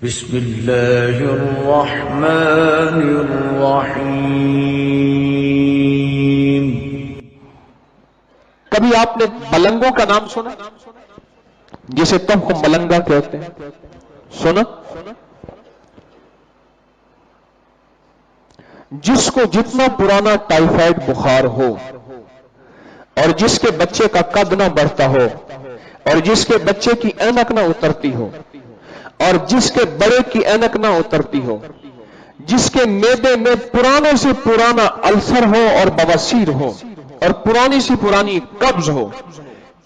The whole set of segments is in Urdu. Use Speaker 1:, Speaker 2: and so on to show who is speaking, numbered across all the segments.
Speaker 1: بسم اللہ الرحمن الرحیم۔
Speaker 2: کبھی آپ نے ملنگوں کا نام سنا، جسے تم کو ملنگا کہتے ہیں؟ سنا؟ جس کو جتنا پرانا ٹائیفائڈ بخار ہو، اور جس کے بچے کا قد نہ بڑھتا ہو، اور جس کے بچے کی اینک نہ اترتی ہو، اور جس کے بڑے کی اینک نہ اترتی ہو، جس کے معدے میں پرانے سے پرانا السر ہو اور بواسیر ہو، اور پرانی سے پرانی قبض ہو،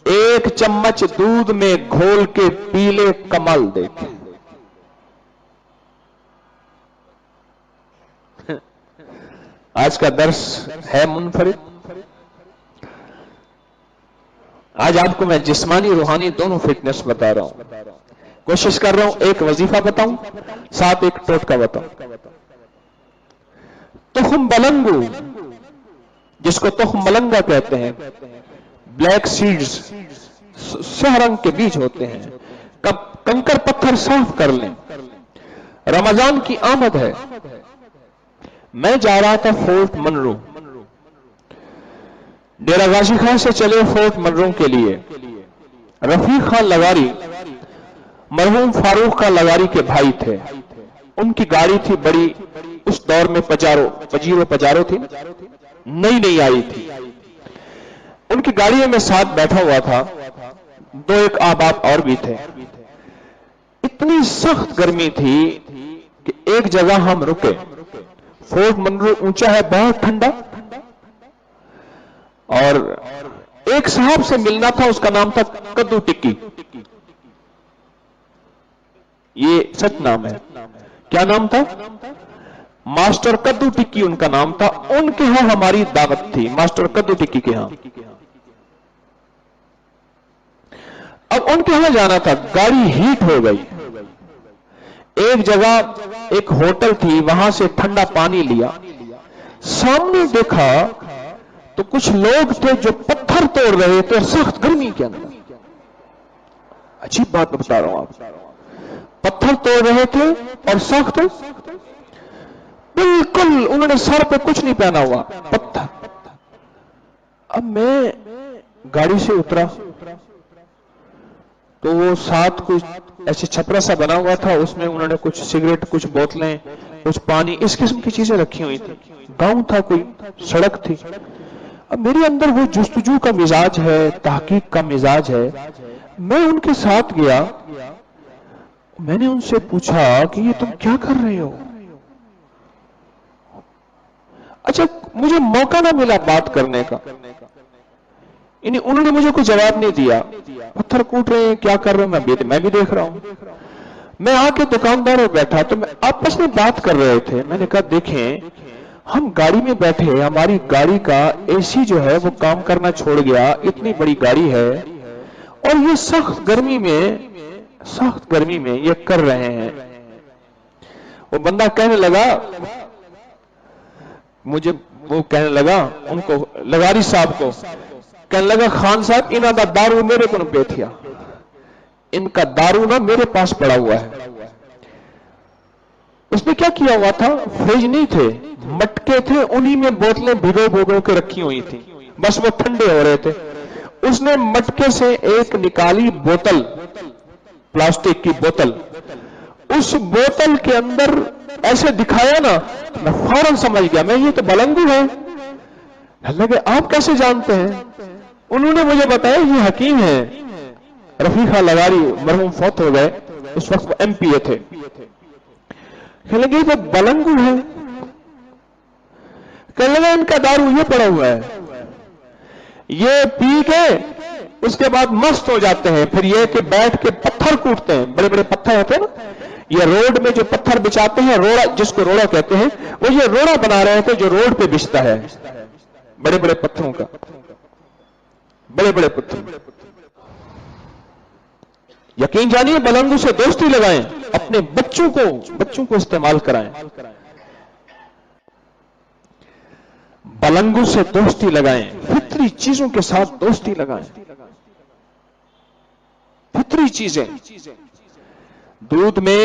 Speaker 2: ایک چمچ دودھ میں گھول کے پی لے، کمال دیکھے۔ آج کا درس ہے منفرد۔ آج آپ کو میں جسمانی روحانی دونوں فٹنس بتا رہا ہوں۔ کوشش کر رہا ہوں ایک وظیفہ بتاؤں، ساتھ ایک ٹوٹکا بتاؤں۔ تخم بلنگو، جس کو تخم ملنگا کہتے ہیں، بلیک سیڈز، سیاہ رنگ کے بیج ہوتے ہیں۔ کنکر پتھر صاف کر لیں۔ رمضان کی آمد ہے۔ میں جا رہا تھا فورٹ منرو، ڈیرہ غازی خان سے چلے فورٹ منرو کے لیے۔ رفیق خان لغاری مرحوم فاروق خان لغاری کے بھائی تھے۔ ان کی گاڑی تھی بڑی، اس دور میں پجارو تھی، نئی آئی تھی۔ ان کی گاڑی میں ساتھ بیٹھا ہوا تھا، دو ایک احباب اور بھی تھے۔ اتنی سخت گرمی تھی کہ ایک جگہ ہم رکے۔ فورٹ منرو اونچا ہے، بہت ٹھنڈا، اور ایک صاحب سے ملنا تھا، اس کا نام تھا کدو ٹکی۔ یہ سچ نام ہے۔ کیا نام تھا؟ ماسٹر کدو ٹکی ان کا نام تھا۔ ان کے ہاں ہماری دعوت تھی، ماسٹر کدو ٹکی کے ہاں۔ اب ان کے ہاں جانا تھا، گاڑی ہیٹ ہو گئی۔ ایک جگہ ایک ہوٹل تھی، وہاں سے ٹھنڈا پانی لیا۔ سامنے دیکھا تو کچھ لوگ تھے جو پتھر توڑ رہے تھے سخت گرمی کے اندر۔ عجیب بات بتا رہا ہوں آپ، پتھر توڑ رہے تھے اور سخت، بالکل انہوں نے سر پہ کچھ نہیں پہنا ہوا، پتھر۔ اب میں گاڑی سے اترا تو وہ ساتھ کچھ ایسے چھپرا سا بنا ہوا تھا، اس میں انہوں نے کچھ سگریٹ، کچھ بوتلیں، کچھ پانی، اس قسم کی چیزیں رکھی ہوئی تھی۔ گاؤں تھا، کوئی سڑک تھی۔ اب میرے اندر وہ جستجو کا مزاج ہے، تحقیق کا مزاج ہے۔ میں ان کے ساتھ گیا، میں نے ان سے پوچھا کہ یہ تم کیا کر رہے ہو؟ اچھا، مجھے موقع نہ ملا بات کرنے کا، یعنی انہوں نے مجھے کوئی جواب نہیں دیا۔ پتھر کوٹ رہے ہیں، کیا کر رہے ہیں، میں بھی دیکھ رہا ہوں۔ میں آ کے دکاندار میں بیٹھا تو میں آپس میں بات کر رہے تھے۔ میں نے کہا دیکھیں، ہم گاڑی میں بیٹھے، ہماری گاڑی کا اے سی جو ہے وہ کام کرنا چھوڑ گیا، اتنی بڑی گاڑی ہے، اور یہ سخت گرمی میں یہ کر رہے ہیں۔ وہ بندہ کہنے لگا، ان کو، لغاری صاحب کو کہنے لگا، خان صاحب انہاں دا دارو میرے کو بیٹھیا، ان کا دارو نہ میرے پاس پڑا ہوا ہے۔ اس نے کیا کیا ہوا تھا، فریج نہیں تھے، مٹکے تھے، انہی میں بوتلیں بھگو کے رکھی ہوئی تھی، بس وہ ٹھنڈے ہو رہے تھے۔ اس نے مٹکے سے ایک نکالی بوتل، پلاسٹک کی بوتل، اس بوتل کے اندر ایسے دکھایا نا، میں فوراً سمجھ گیا، میں یہ تو بلنگو ہے۔ لگے آپ کیسے جانتے ہیں؟ انہوں نے مجھے بتایا یہ حکیم ہے، رفیق خان لغاری مرحوم فوت ہو گئے، اس وقت وہ ایم پی اے تھے۔ کہنے لگے یہ بلنگو ہے، کہنے لگے ان کا دارو یہ پڑا ہوا ہے، یہ پی کے اس کے بعد مست ہو جاتے ہیں، پھر یہ کہ بیٹھ کے پتھر کوٹتے ہیں، بڑے بڑے پتھر ہوتے ہیں نا، یہ روڈ میں جو پتھر بچاتے ہیں، روڑا جس کو روڑا کہتے ہیں، وہ یہ روڑا بنا رہے تھے جو روڈ پہ بچتا ہے، بڑے بڑے پتھروں کا، بڑے بڑے پتھر۔ یقین جانیے بلنگو سے دوستی لگائیں، اپنے بچوں کو استعمال کرائیں۔ بلنگو سے دوستی لگائیں، فطری چیزوں کے ساتھ دوستی لگائیں، فطری چیزیں۔ دودھ میں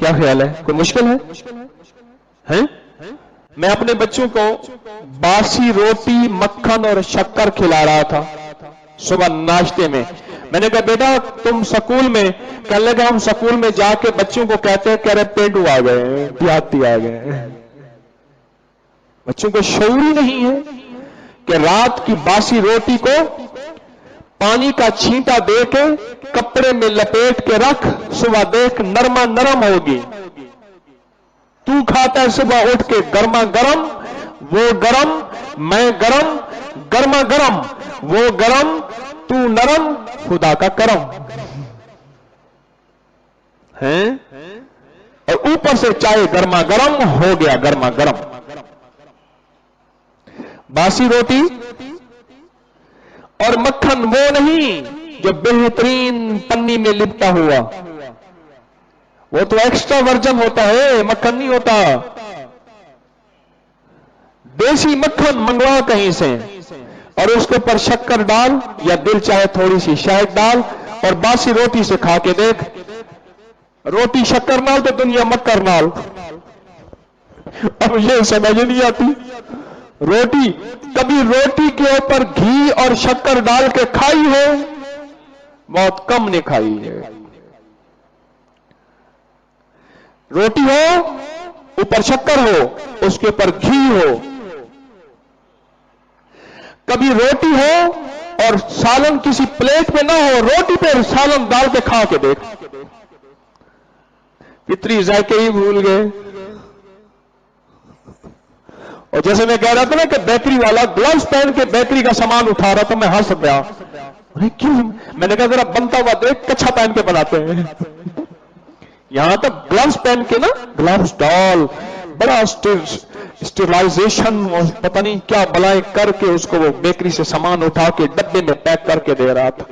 Speaker 2: کیا خیال ہے؟ کوئی مشکل ہے؟ میں اپنے بچوں کو باسی روٹی مکھن اور شکر کھلا رہا تھا صبح ناشتے میں. میں نے کہا بیٹا تم سکول میں، کہنے لگا ہم سکول میں جا کے بچوں کو کہتے ہیں کہہ رہے پینڈو آ گئے، دیہاتی آ گئے. بچوں کو شعور ہی نہیں ہے کہ رات کی باسی روٹی کو پانی کا چھینٹا دے کے کپڑے میں لپیٹ کے رکھ، صبح دیکھ نرما نرم ہوگی. تو کھاتا ہے صبح اٹھ کے گرما گرم، وہ گرم، میں گرم، گرما گرم، وہ گرم، تو نرم، خدا کا کرم ہے. اور اوپر سے چائے گرما گرم، ہو گیا گرما گرم. باسی روٹی اور مکھن وہ نہیں جو بہترین پنی میں لپٹا ہوا، وہ تو ایکسٹرا ورجن ہوتا ہے، مکھن نہیں ہوتا. دیسی مکھن منگوا کہیں سے اور اس کے اوپر شکر ڈال یا دل چاہے تھوڑی سی شہد ڈال اور باسی روٹی سے کھا کے دیکھ. روٹی شکر نال تو دنیا مکر نال. اب یہ سمجھ نہیں آتی. روٹی کبھی روٹی کے اوپر گھی اور شکر ڈال کے کھائی ہے؟ بہت کم نے کھائی ہے. روٹی ہو اوپر شکر ہو اس کے اوپر گھی ہو. کبھی روٹی ہو اور سالن کسی پلیٹ پہ نہ ہو، روٹی پہ سالن ڈال کے کھا کے دیکھ. فطری ذائقے ہی بھول گئے. اور جیسے میں کہہ رہا تھا نا کہ بیکری والا گلوز پہن کے بیکری کا سامان اٹھا رہا تھا، میں ہنس گیا. کیوں؟ میں نے کہا ذرا بنتا ہوا دیکھ، کچھا پہن کے بناتے ہیں. یہاں تک گلوز پہن کے نا، گلوز ڈال بڑا اسٹرلائزیشن اور پتہ نہیں کیا بلائیں کر کے اس کو وہ بیکری سے سامان اٹھا کے ڈبے میں پیک کر کے دے رہا تھا.